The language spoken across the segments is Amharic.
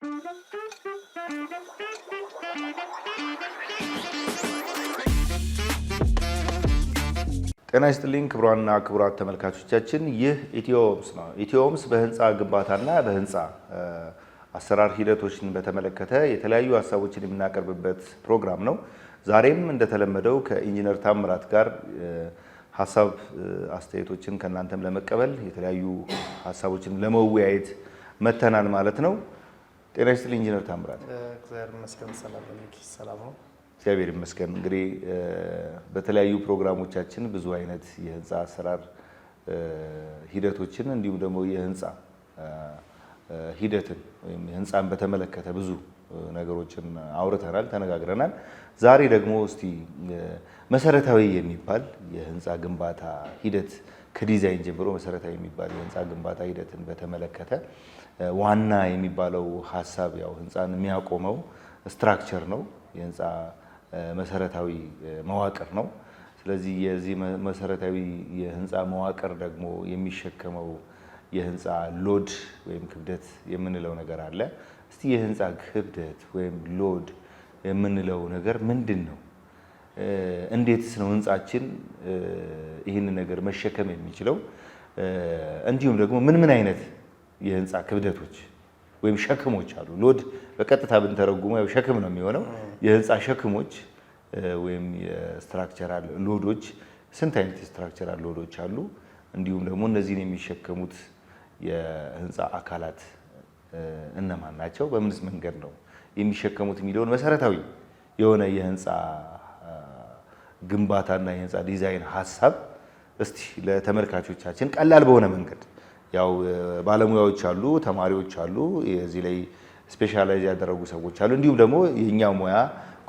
ጤና ይስጥልኝ ክቡራንና ክቡራት ተመልካቾቻችን፣ ይህ ኢትዮምስ ነው። ኢትዮምስ በህንፃ ግንባታና በህንፃ አሰራር ሂደቶችን በተመለከተ የተለያዩ ሀሳቦችን የምናቀርብበት ፕሮግራም ነው። ዛሬም እንደተለመደው ከኢንጂነር ታምራት ጋር ሀሳብ አስተያየቶችን ከእናንተም ለመቀበል የተለያዩ ሀሳቦችን ለመወያየት መተናል ማለት ነው። ጤና ይስጥልኝ ኢንጂነር ታምራት። እግዚአብሔር ይመስገን። ሰላም ነው። ሰላም ነው። እግዚአብሔር ይመስገን። እንግዲህ በተለያዩ ፕሮግራሞቻችን ብዙ አይነት የህንፃ አሰራር ሂደቶችን እንዲሁም ደግሞ የህንፃ ሂደትን ወይም ህንፃን በተመለከተ ብዙ ነገሮችን አውርተናል፣ ተነጋግረናል። ዛሬ ደግሞ እስቲ መሰረታዊ የሚባል የህንፃ ግንባታ ሂደት ከዲዛይን ጀምሮ መሰረታዊ የሚባል የህንፃ ግንባታ ሂደትን በተመለከተ ዋና የሚባለው ሀሳብ ያው ህንፃን የሚያቆመው ስትራክቸር ነው። የህንፃ መሰረታዊ መዋቅር ነው። ስለዚህ የዚህ መሰረታዊ የህንፃ መዋቅር ደግሞ የሚሸከመው የህንፃ ሎድ ወይም ክብደት የምንለው ነገር አለ። እስቲ የህንፃ ክብደት ወይም ሎድ የምንለው ነገር ምንድን ነው? እንዴትስ ነው ህንፃችን ይህን ነገር መሸከም የሚችለው? እንዲሁም ደግሞ ምን አይነት የህንፃ ክብደቶች ወይም ሸክሞች አሉ? ሎድ በቀጥታ ብንተረጉመው ያው ሸክም ነው የሚሆነው። የህንፃ ሸክሞች ወይም የስትራክቸራል ሎዶች ስንት አይነት የስትራክቸራል ሎዶች አሉ? እንዲሁም ደግሞ እነዚህን የሚሸከሙት የህንፃ አካላት እነማን ናቸው? በምንስ መንገድ ነው የሚሸከሙት የሚለውን መሰረታዊ የሆነ የህንፃ ግንባታና የህንፃ ዲዛይን ሀሳብ እስቲ ለተመልካቾቻችን ቀላል በሆነ መንገድ ያው ባለሙያዎች አሉ፣ ተማሪዎች አሉ፣ የዚህ ላይ ስፔሻላይዝ ያደረጉ ሰዎች አሉ። እንዲሁም ደግሞ የኛ ሙያ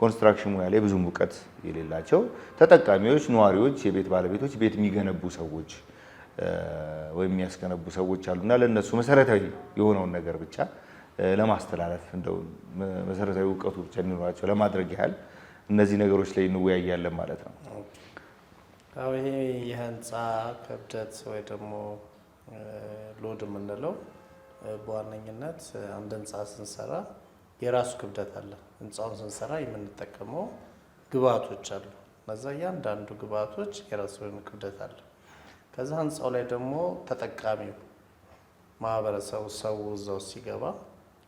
ኮንስትራክሽን ሙያ ላይ ብዙ እውቀት የሌላቸው ተጠቃሚዎች፣ ነዋሪዎች፣ የቤት ባለቤቶች፣ ቤት የሚገነቡ ሰዎች ወይም የሚያስገነቡ ሰዎች አሉና ለነሱ መሰረታዊ የሆነውን ነገር ብቻ ለማስተላለፍ እንደው መሰረታዊ እውቀቱ ብቻ እንዲኖራቸው ለማድረግ ያህል እነዚህ ነገሮች ላይ እንወያያለን ማለት ነው። አዎ ይሄ የህንፃ ክብደት ወይ ደግሞ ሎድ የምንለው በዋነኝነት አንድ ህንፃ ስንሰራ የራሱ ክብደት አለ። ህንፃውን ስንሰራ የምንጠቀመው ግብአቶች አሉ። እነዛ እያንዳንዱ ግብአቶች የራሱ የሆነ ክብደት አለ። ከዛ ህንፃው ላይ ደግሞ ተጠቃሚው ማህበረሰቡ ሰው እዛው ሲገባ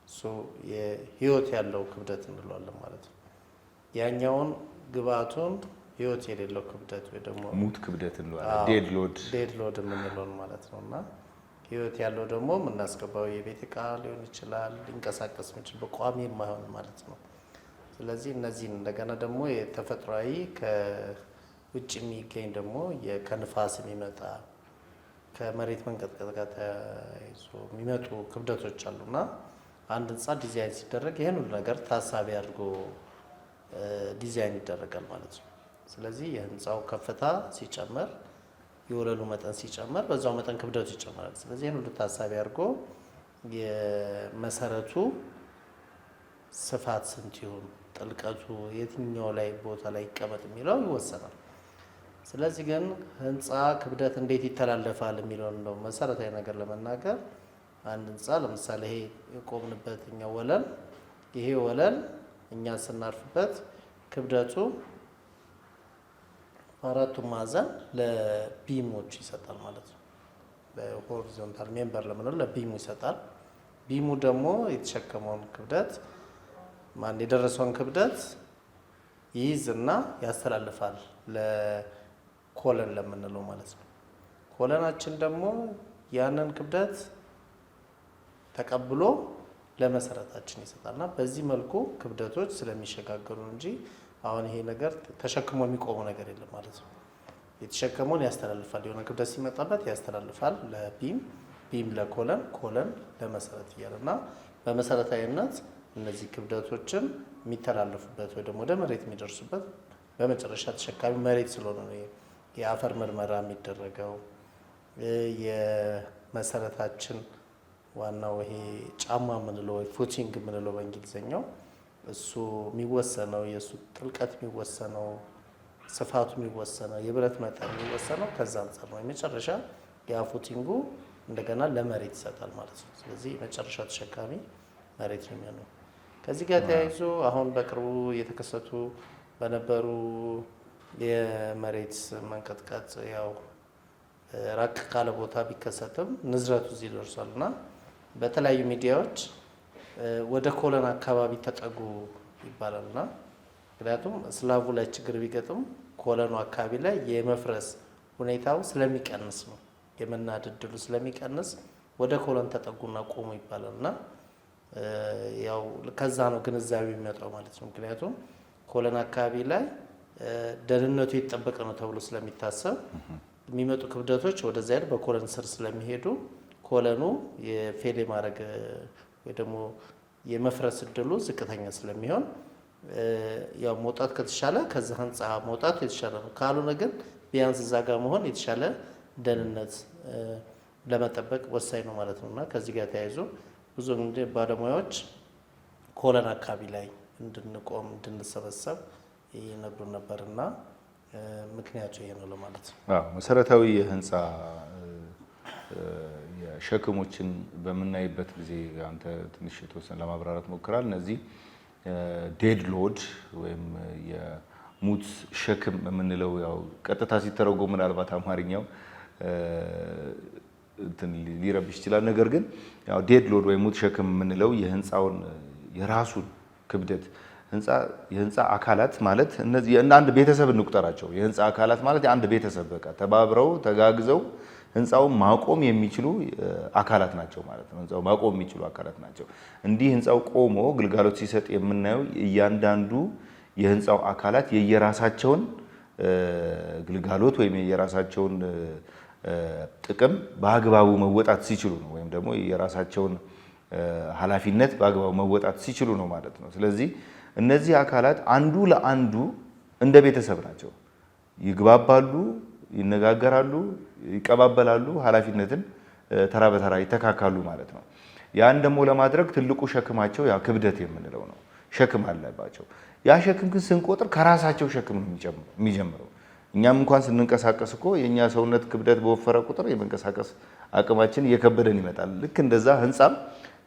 እሱ የህይወት ያለው ክብደት እንለዋለን ማለት ነው። ያኛውን ግብአቱን ህይወት የሌለው ክብደት ወይ ደግሞ ሙት ክብደት እንለዋለን፣ ዴድ ሎድ የምንለው ማለት ነውና ህይወት ያለው ደግሞ የምናስገባው የቤት ዕቃ ሊሆን ይችላል፣ ሊንቀሳቀስ የሚችል በቋሚ የማይሆን ማለት ነው። ስለዚህ እነዚህን እንደገና ደግሞ የተፈጥሯዊ ከውጭ የሚገኝ ደግሞ ከንፋስ የሚመጣ ከመሬት መንቀጥቀጥ ጋር ተያይዞ የሚመጡ ክብደቶች አሉና አንድ ህንፃ ዲዛይን ሲደረግ ይሄን ሁሉ ነገር ታሳቢ አድርጎ ዲዛይን ይደረጋል ማለት ነው። ስለዚህ የህንፃው ከፍታ ሲጨመር የወለሉ መጠን ሲጨመር በዛው መጠን ክብደቱ ይጨምራል። ስለዚህ ይሄን ሁሉ ታሳቢ አድርጎ የመሰረቱ ስፋት ስንት ይሁን፣ ጥልቀቱ የትኛው ላይ ቦታ ላይ ይቀመጥ የሚለው ይወሰናል። ስለዚህ ግን ህንፃ ክብደት እንዴት ይተላለፋል የሚለውን ነው መሰረታዊ ነገር ለመናገር አንድ ህንፃ ለምሳሌ ይሄ የቆምንበት እኛ ወለል ይሄ ወለል እኛ ስናርፍበት ክብደቱ አራቱ ማዕዘን ለቢሞች ይሰጣል ማለት ነው። በሆሪዞንታል ሜምበር ለምንለው ለቢሙ ይሰጣል። ቢሙ ደግሞ የተሸከመውን ክብደት የደረሰውን ክብደት ይይዝና ያስተላልፋል ለኮለን ለምንለው ማለት ነው። ኮለናችን ደግሞ ያንን ክብደት ተቀብሎ ለመሰረታችን ይሰጣልና በዚህ መልኩ ክብደቶች ስለሚሸጋገሩ እንጂ አሁን ይሄ ነገር ተሸክሞ የሚቆመው ነገር የለም ማለት ነው። የተሸከመውን ያስተላልፋል፣ የሆነ ክብደት ሲመጣበት ያስተላልፋል ለቢም ለኮለን፣ ኮለን ለመሰረት እያለና በመሰረታዊነት እነዚህ ክብደቶችን የሚተላለፉበት ወይ ደግሞ ወደ መሬት የሚደርሱበት በመጨረሻ ተሸካሚ መሬት ስለሆነ ነው የአፈር ምርመራ የሚደረገው። የመሰረታችን ዋናው ይሄ ጫማ የምንለው ወይ ፉቲንግ የምንለው በእንግሊዝኛው እሱ የሚወሰነው የእሱ ጥልቀት የሚወሰነው ስፋቱ የሚወሰነው የብረት መጠን የሚወሰነው ከዛ አንፃር ነው። የመጨረሻ ያ ፉቲንጉ እንደገና ለመሬት ይሰጣል ማለት ነው። ስለዚህ የመጨረሻ ተሸካሚ መሬት ነው የሚሆነው። ከዚህ ጋር ተያይዞ አሁን በቅርቡ የተከሰቱ በነበሩ የመሬት መንቀጥቀጥ ያው ራቅ ካለ ቦታ ቢከሰትም ንዝረቱ እዚህ ደርሷል እና በተለያዩ ሚዲያዎች ወደ ኮለን አካባቢ ተጠጉ ይባላልና ምክንያቱም ስላቡ ላይ ችግር ቢገጥም ኮለኑ አካባቢ ላይ የመፍረስ ሁኔታው ስለሚቀንስ ነው፣ የመናድ እድሉ ስለሚቀንስ ወደ ኮለን ተጠጉና ቆሙ ይባላልና ያው ከዛ ነው ግንዛቤ የሚመጣው ማለት ነው። ምክንያቱም ኮለን አካባቢ ላይ ደህንነቱ የተጠበቀ ነው ተብሎ ስለሚታሰብ የሚመጡ ክብደቶች ወደዛ ሄድ በኮለን ስር ስለሚሄዱ ኮለኑ የፌል ማድረግ ወይ ደግሞ የመፍረስ እድሉ ዝቅተኛ ስለሚሆን ያው መውጣት ከተሻለ ከዛ ህንፃ መውጣት የተሻለ ነው። ካልሆነ ግን ቢያንስ እዛ ጋር መሆን የተሻለ ደህንነት ለመጠበቅ ወሳኝ ነው ማለት ነውና ከዚህ ጋር ተያይዞ ብዙ ባለሙያዎች ኮለን አካባቢ ላይ እንድንቆም እንድንሰበሰብ ይነግሩን ነበርና ምክንያቱ ይሄ ነው ለማለት ነው። መሰረታዊ የህንፃ የሸክሞችን በምናይበት ጊዜ አንተ ትንሽ የተወሰነ ለማብራራት ሞክራል። እነዚህ ዴድ ሎድ ወይም የሙት ሸክም የምንለው ያው ቀጥታ ሲተረጎም ምናልባት አማርኛው እንትን ሊረብሽ ይችላል። ነገር ግን ያው ዴድ ሎድ ወይም ሙት ሸክም የምንለው የህንፃውን የራሱን ክብደት የህንፃ አካላት ማለት እነዚህ አንድ ቤተሰብ እንቁጠራቸው። የህንፃ አካላት ማለት አንድ ቤተሰብ በቃ ተባብረው ተጋግዘው ህንፃውን ማቆም የሚችሉ አካላት ናቸው ማለት ነው። ህንፃው ማቆም የሚችሉ አካላት ናቸው። እንዲህ ህንፃው ቆሞ ግልጋሎት ሲሰጥ የምናየው እያንዳንዱ የህንፃው አካላት የየራሳቸውን ግልጋሎት ወይም የየራሳቸውን ጥቅም በአግባቡ መወጣት ሲችሉ ነው፣ ወይም ደግሞ የራሳቸውን ኃላፊነት በአግባቡ መወጣት ሲችሉ ነው ማለት ነው። ስለዚህ እነዚህ አካላት አንዱ ለአንዱ እንደ ቤተሰብ ናቸው። ይግባባሉ፣ ይነጋገራሉ፣ ይቀባበላሉ፣ ኃላፊነትን ተራ በተራ ይተካካሉ ማለት ነው። ያን ደግሞ ለማድረግ ትልቁ ሸክማቸው ያ ክብደት የምንለው ነው። ሸክም አለባቸው። ያ ሸክም ግን ስንቆጥር ከራሳቸው ሸክም ነው የሚጀምረው። እኛም እንኳን ስንንቀሳቀስ እኮ የኛ ሰውነት ክብደት በወፈረ ቁጥር የመንቀሳቀስ አቅማችን እየከበደን ይመጣል። ልክ እንደዛ ህንፃም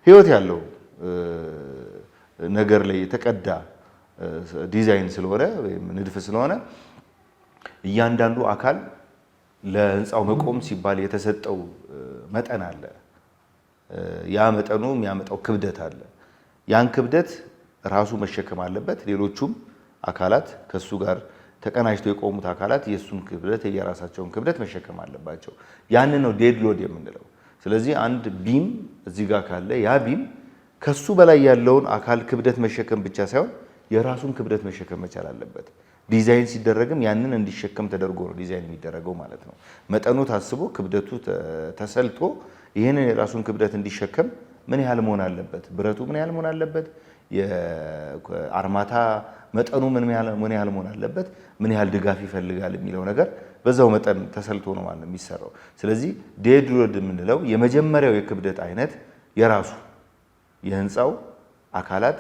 ህይወት ያለው ነገር ላይ የተቀዳ ዲዛይን ስለሆነ ወይም ንድፍ ስለሆነ እያንዳንዱ አካል ለህንፃው መቆም ሲባል የተሰጠው መጠን አለ። ያ መጠኑ የሚያመጣው ክብደት አለ። ያን ክብደት ራሱ መሸከም አለበት። ሌሎቹም አካላት ከሱ ጋር ተቀናጅተው የቆሙት አካላት የሱን ክብደት የራሳቸውን ክብደት መሸከም አለባቸው። ያን ነው ዴድ ሎድ የምንለው። ስለዚህ አንድ ቢም እዚህ ጋር ካለ ያ ቢም ከሱ በላይ ያለውን አካል ክብደት መሸከም ብቻ ሳይሆን የራሱን ክብደት መሸከም መቻል አለበት። ዲዛይን ሲደረግም ያንን እንዲሸከም ተደርጎ ነው ዲዛይን የሚደረገው ማለት ነው። መጠኑ ታስቦ ክብደቱ ተሰልቶ ይህንን የራሱን ክብደት እንዲሸከም ምን ያህል መሆን አለበት፣ ብረቱ ምን ያህል መሆን አለበት፣ የአርማታ መጠኑ ምን ያህል መሆን አለበት፣ ምን ያህል ድጋፍ ይፈልጋል የሚለው ነገር በዛው መጠን ተሰልቶ ነው ማለት የሚሰራው። ስለዚህ ዴድ ሎድ የምንለው የመጀመሪያው የክብደት አይነት የራሱ የህንፃው አካላት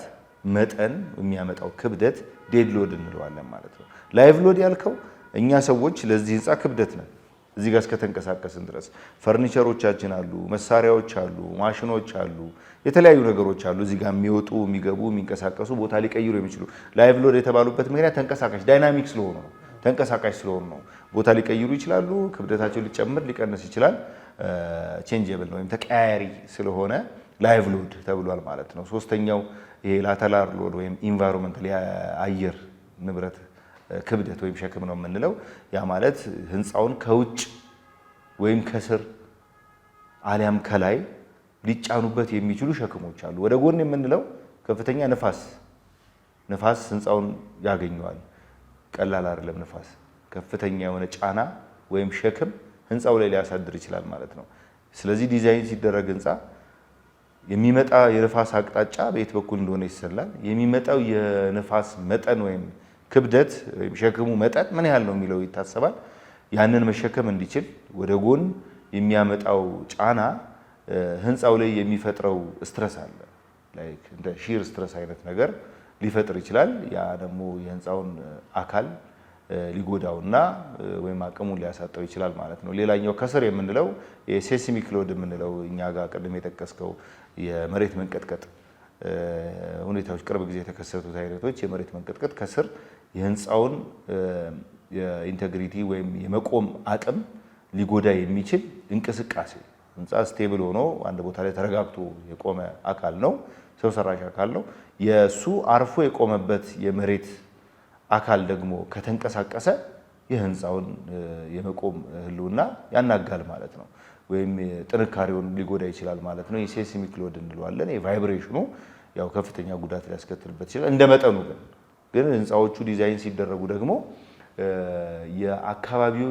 መጠን የሚያመጣው ክብደት ዴድ ሎድ እንለዋለን ማለት ነው። ላይቭ ሎድ ያልከው እኛ ሰዎች ለዚህ ህንፃ ክብደት ነን። እዚህ ጋር እስከተንቀሳቀስን ድረስ ፈርኒቸሮቻችን አሉ፣ መሳሪያዎች አሉ፣ ማሽኖች አሉ፣ የተለያዩ ነገሮች አሉ። እዚህ ጋር የሚወጡ የሚገቡ የሚንቀሳቀሱ ቦታ ሊቀይሩ የሚችሉ ላይቭ ሎድ የተባሉበት ምክንያት ተንቀሳቃሽ ዳይናሚክ ስለሆኑ ነው። ተንቀሳቃሽ ስለሆኑ ነው። ቦታ ሊቀይሩ ይችላሉ፣ ክብደታቸው ሊጨምር ሊቀንስ ይችላል። ቼንጀብል ነው ወይም ተቀያያሪ ስለሆነ ላይቭ ሎድ ተብሏል ማለት ነው። ሶስተኛው ይሄ ላተራል ሎድ ወይም ኢንቫይሮንመንታል የአየር ንብረት ክብደት ወይም ሸክም ነው የምንለው። ያ ማለት ህንፃውን ከውጭ ወይም ከስር አሊያም ከላይ ሊጫኑበት የሚችሉ ሸክሞች አሉ። ወደ ጎን የምንለው ከፍተኛ ንፋስ ህንፃውን ያገኘዋል። ቀላል አይደለም። ንፋስ ከፍተኛ የሆነ ጫና ወይም ሸክም ህንፃው ላይ ሊያሳድር ይችላል ማለት ነው። ስለዚህ ዲዛይን ሲደረግ ህንፃ የሚመጣ የንፋስ አቅጣጫ በየት በኩል እንደሆነ ይሰላል። የሚመጣው የንፋስ መጠን ወይም ክብደት ወይም ሸክሙ መጠን ምን ያህል ነው የሚለው ይታሰባል። ያንን መሸከም እንዲችል ወደ ጎን የሚያመጣው ጫና ህንፃው ላይ የሚፈጥረው ስትረስ አለ። ላይክ እንደ ሺር ስትረስ አይነት ነገር ሊፈጥር ይችላል። ያ ደግሞ የህንፃውን አካል ሊጎዳውና ወይም አቅሙን ሊያሳጣው ይችላል ማለት ነው። ሌላኛው ከስር የምንለው የሴስሚክ ሎድ የምንለው እኛ ጋር ቅድም የጠቀስከው የመሬት መንቀጥቀጥ ሁኔታዎች ቅርብ ጊዜ የተከሰቱት አይነቶች የመሬት መንቀጥቀጥ ከስር የህንፃውን የኢንቴግሪቲ ወይም የመቆም አቅም ሊጎዳ የሚችል እንቅስቃሴ ህንፃ ስቴብል ሆኖ አንድ ቦታ ላይ ተረጋግቶ የቆመ አካል ነው፣ ሰው ሰራሽ አካል ነው። የሱ አርፎ የቆመበት የመሬት አካል ደግሞ ከተንቀሳቀሰ የህንፃውን የመቆም ህልውና ያናጋል ማለት ነው፣ ወይም ጥንካሬውን ሊጎዳ ይችላል ማለት ነው። የሴስሚክ ሎድ እንለዋለን። የቫይብሬሽኑ ያው ከፍተኛ ጉዳት ሊያስከትልበት ይችላል። እንደመጠኑ ግን ህንፃዎቹ ዲዛይን ሲደረጉ ደግሞ የአካባቢው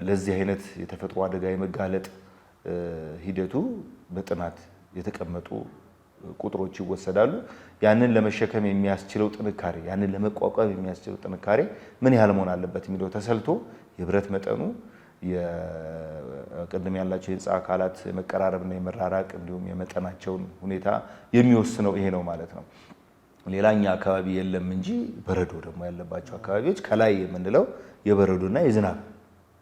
ለዚህ አይነት የተፈጥሮ አደጋ የመጋለጥ ሂደቱ በጥናት የተቀመጡ ቁጥሮች ይወሰዳሉ። ያንን ለመሸከም የሚያስችለው ጥንካሬ፣ ያንን ለመቋቋም የሚያስችለው ጥንካሬ ምን ያህል መሆን አለበት የሚለው ተሰልቶ የብረት መጠኑ የቅድም ያላቸው የህንፃ አካላት የመቀራረብና የመራራቅ እንዲሁም የመጠናቸውን ሁኔታ የሚወስነው ይሄ ነው ማለት ነው። ሌላኛ አካባቢ የለም እንጂ በረዶ ደግሞ ያለባቸው አካባቢዎች ከላይ የምንለው የበረዶና የዝናብ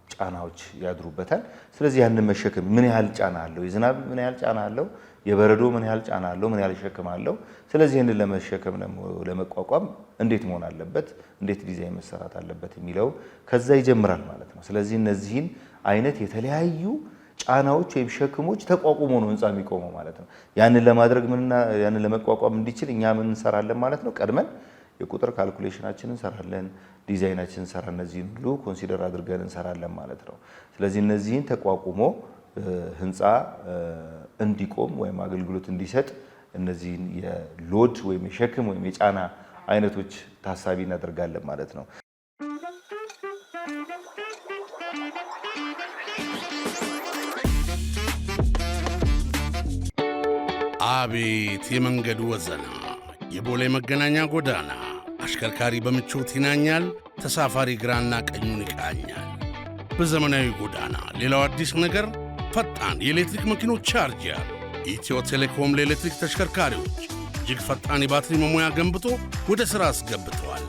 ጫናዎች ያድሩበታል። ስለዚህ ያንን መሸከም ምን ያህል ጫና አለው፣ የዝናብ ምን ያህል ጫና አለው፣ የበረዶ ምን ያህል ጫና አለው፣ ምን ያህል ሸክም አለው። ስለዚህ ይህንን ለመሸከም ለመቋቋም እንዴት መሆን አለበት፣ እንዴት ዲዛይን መሰራት አለበት የሚለው ከዛ ይጀምራል ማለት ነው። ስለዚህ እነዚህን አይነት የተለያዩ ጫናዎች ወይም ሸክሞች ተቋቁሞ ነው ህንፃ የሚቆመው ማለት ነው። ያንን ለማድረግ ያንን ለመቋቋም እንዲችል እኛ ምን እንሰራለን ማለት ነው? ቀድመን የቁጥር ካልኩሌሽናችንን እንሰራለን፣ ዲዛይናችንን እንሰራለን። እነዚህን ሁሉ ኮንሲደር አድርገን እንሰራለን ማለት ነው። ስለዚህ እነዚህን ተቋቁሞ ህንፃ እንዲቆም ወይም አገልግሎት እንዲሰጥ እነዚህን የሎድ ወይም የሸክም ወይም የጫና አይነቶች ታሳቢ እናደርጋለን ማለት ነው። አቤት የመንገዱ ወዘና! የቦሌ መገናኛ ጎዳና አሽከርካሪ በምቾት ይናኛል፣ ተሳፋሪ ግራና ቀኙን ይቃኛል። በዘመናዊ ጎዳና ሌላው አዲስ ነገር ፈጣን የኤሌክትሪክ መኪኖች ቻርጀር። ኢትዮ ቴሌኮም ለኤሌክትሪክ ተሽከርካሪዎች እጅግ ፈጣን የባትሪ መሙያ ገንብቶ ወደ ሥራ አስገብተዋል።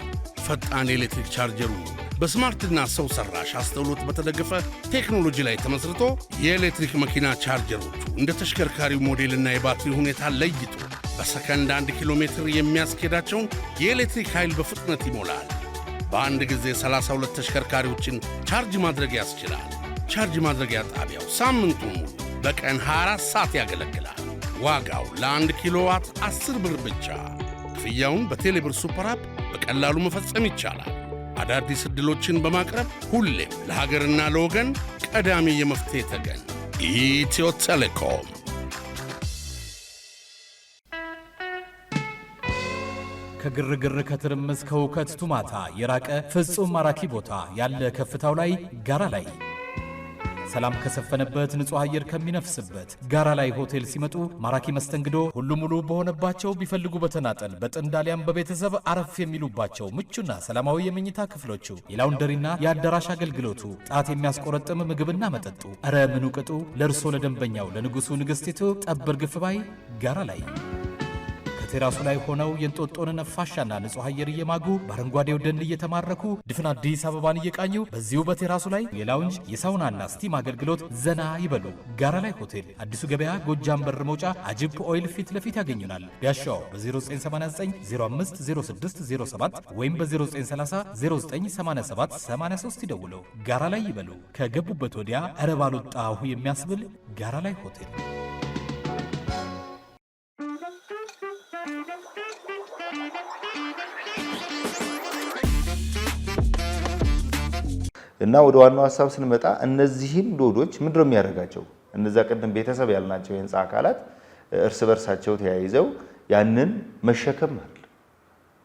ፈጣን የኤሌክትሪክ ቻርጀሩ በስማርትና ሰው ሰራሽ አስተውሎት በተደገፈ ቴክኖሎጂ ላይ ተመስርቶ የኤሌክትሪክ መኪና ቻርጀሮቹ እንደ ተሽከርካሪው ሞዴልና የባትሪ ሁኔታ ለይቶ በሰከንድ 1 ኪሎ ሜትር የሚያስኬዳቸውን የኤሌክትሪክ ኃይል በፍጥነት ይሞላል። በአንድ ጊዜ 32 ተሽከርካሪዎችን ቻርጅ ማድረግ ያስችላል። ቻርጅ ማድረጊያ ጣቢያው ሳምንቱን ሙሉ በቀን 24 ሰዓት ያገለግላል። ዋጋው ለ1 ኪሎዋት 10 ብር ብቻ። ክፍያውን በቴሌብር ሱፐር አፕ በቀላሉ መፈጸም ይቻላል። አዳዲስ ዕድሎችን በማቅረብ ሁሌም ለሀገርና ለወገን ቀዳሚ የመፍትሄ ተገን ኢትዮ ቴሌኮም። ከግርግር ከትርምስ ከውከት ቱማታ የራቀ ፍጹም ማራኪ ቦታ ያለ ከፍታው ላይ ጋራ ላይ ሰላም ከሰፈነበት ንጹህ አየር ከሚነፍስበት ጋራ ላይ ሆቴል ሲመጡ ማራኪ መስተንግዶ ሁሉ ሙሉ በሆነባቸው ቢፈልጉ በተናጠል በጥንድ አሊያም በቤተሰብ አረፍ የሚሉባቸው ምቹና ሰላማዊ የመኝታ ክፍሎቹ፣ የላውንደሪና የአዳራሽ አገልግሎቱ፣ ጣት የሚያስቆረጥም ምግብና መጠጡ፣ እረ ምኑ ቅጡ! ለእርሶ ለደንበኛው ለንጉሱ ንግሥቲቱ ጠብር ግፍ ባይ ጋራ ላይ ቴራሱ ላይ ሆነው የእንጦጦን ነፋሻና ንጹህ አየር እየማጉ በአረንጓዴው ደን እየተማረኩ ድፍን አዲስ አበባን እየቃኙ በዚሁ በቴራሱ ላይ የላውንጅ የሳውናና ስቲም አገልግሎት ዘና ይበሉ። ጋራ ላይ ሆቴል አዲሱ ገበያ ጎጃም በር መውጫ አጅፕ ኦይል ፊት ለፊት ያገኙናል። ቢያሻው በ0989 050607 ወይም በ0930 098783 ይደውለው። ጋራ ላይ ይበሉ። ከገቡበት ወዲያ እረ ባልወጣሁ የሚያስብል ጋራ ላይ ሆቴል። እና ወደ ዋናው ሐሳብ ስንመጣ እነዚህን ሎዶች ምንድነው የሚያደርጋቸው? እነዛ ቀደም ቤተሰብ ያልናቸው የህንፃ አካላት እርስ በርሳቸው ተያይዘው ያንን መሸከም አይደለም።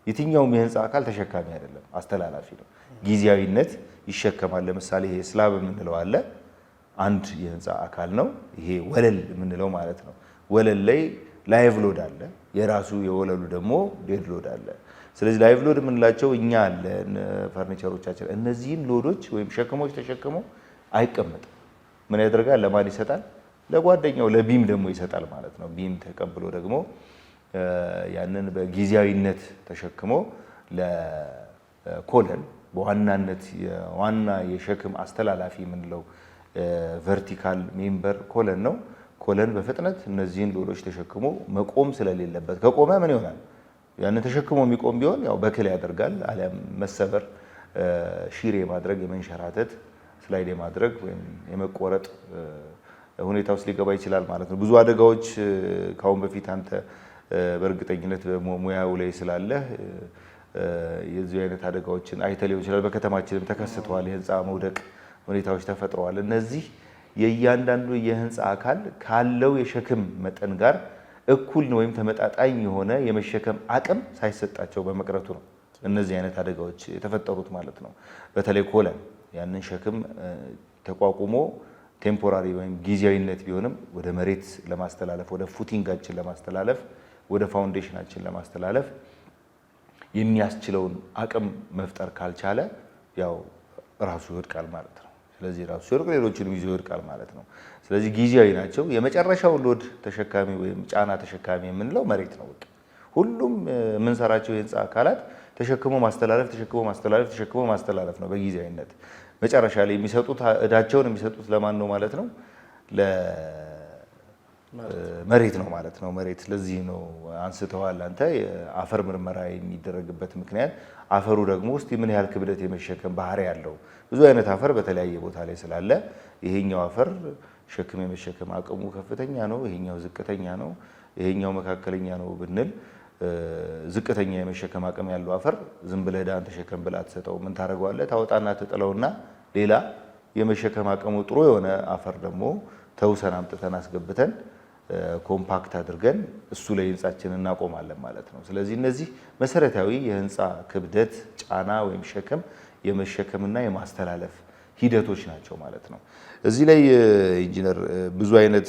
የትኛውም የህንፃ አካል ተሸካሚ አይደለም፣ አስተላላፊ ነው። ጊዜያዊነት ይሸከማል። ለምሳሌ ይሄ ስላብ የምንለው አለ፣ አንድ የህንፃ አካል ነው። ይሄ ወለል የምንለው ማለት ነው። ወለል ላይ ላይቭ ሎድ አለ፣ የራሱ የወለሉ ደግሞ ዴድ ሎድ አለ። ስለዚህ ላይቭ ሎድ የምንላቸው እኛ አለን ፈርኒቸሮቻችን። እነዚህን ሎዶች ወይም ሸክሞች ተሸክሞ አይቀመጥም። ምን ያደርጋል? ለማን ይሰጣል? ለጓደኛው ለቢም ደግሞ ይሰጣል ማለት ነው። ቢም ተቀብሎ ደግሞ ያንን በጊዜያዊነት ተሸክሞ ለኮለን በዋናነት ዋና የሸክም አስተላላፊ የምንለው ቨርቲካል ሜምበር ኮለን ነው። ኮለን በፍጥነት እነዚህን ሎዶች ተሸክሞ መቆም ስለሌለበት ከቆመ ምን ይሆናል? ያንን ተሸክሞ የሚቆም ቢሆን ያው በክል ያደርጋል፣ አሊያም መሰበር፣ ሺር የማድረግ የመንሸራተት ስላይድ የማድረግ ወይም የመቆረጥ ሁኔታ ውስጥ ሊገባ ይችላል ማለት ነው። ብዙ አደጋዎች ካሁን በፊት አንተ በእርግጠኝነት ሙያው ላይ ስላለህ የዚህ አይነት አደጋዎችን አይተህ ሊሆን ይችላል። በከተማችንም ተከስተዋል። የህንፃ መውደቅ ሁኔታዎች ተፈጥረዋል። እነዚህ የእያንዳንዱ የህንፃ አካል ካለው የሸክም መጠን ጋር እኩል ወይም ተመጣጣኝ የሆነ የመሸከም አቅም ሳይሰጣቸው በመቅረቱ ነው እነዚህ አይነት አደጋዎች የተፈጠሩት ማለት ነው። በተለይ ኮለን ያንን ሸክም ተቋቁሞ ቴምፖራሪ ወይም ጊዜያዊነት ቢሆንም ወደ መሬት ለማስተላለፍ ወደ ፉቲንጋችን ለማስተላለፍ ወደ ፋውንዴሽናችን ለማስተላለፍ የሚያስችለውን አቅም መፍጠር ካልቻለ ያው ራሱ ይወድቃል ማለት ነው። ስለዚህ ራሱ ሲወድቅ ሌሎችንም ይዞ ይወድቃል ማለት ነው። ስለዚህ ጊዜያዊ ናቸው። የመጨረሻው ሎድ ተሸካሚ ወይም ጫና ተሸካሚ የምንለው መሬት ነው። ሁሉም የምንሰራቸው የህንፃ አካላት ተሸክሞ ማስተላለፍ ተሸክሞ ማስተላለፍ ተሸክሞ ማስተላለፍ ነው በጊዜያዊነት። መጨረሻ ላይ የሚሰጡት እዳቸውን የሚሰጡት ለማን ነው ማለት ነው? ለመሬት ነው ማለት ነው። መሬት ለዚህ ነው አንስተዋል አንተ የአፈር ምርመራ የሚደረግበት ምክንያት አፈሩ ደግሞ ውስጥ ምን ያህል ክብደት የመሸከም ባህሪ ያለው ብዙ አይነት አፈር በተለያየ ቦታ ላይ ስላለ ይሄኛው አፈር ሸክም የመሸከም አቅሙ ከፍተኛ ነው፣ ይሄኛው ዝቅተኛ ነው፣ ይሄኛው መካከለኛ ነው ብንል ዝቅተኛ የመሸከም አቅም ያለው አፈር ዝም ብለህ ዳን ተሸከም ብላ አትሰጠው። ምን ታደርገዋለህ? ታወጣና ትጥለውና ሌላ የመሸከም አቅሙ ጥሩ የሆነ አፈር ደግሞ ተውሰን አምጥተን አስገብተን ኮምፓክት አድርገን እሱ ላይ ህንጻችንን እናቆማለን ማለት ነው። ስለዚህ እነዚህ መሰረታዊ የህንጻ ክብደት ጫና ወይም ሸክም የመሸከምና የማስተላለፍ ሂደቶች ናቸው ማለት ነው። እዚህ ላይ ኢንጂነር ብዙ አይነት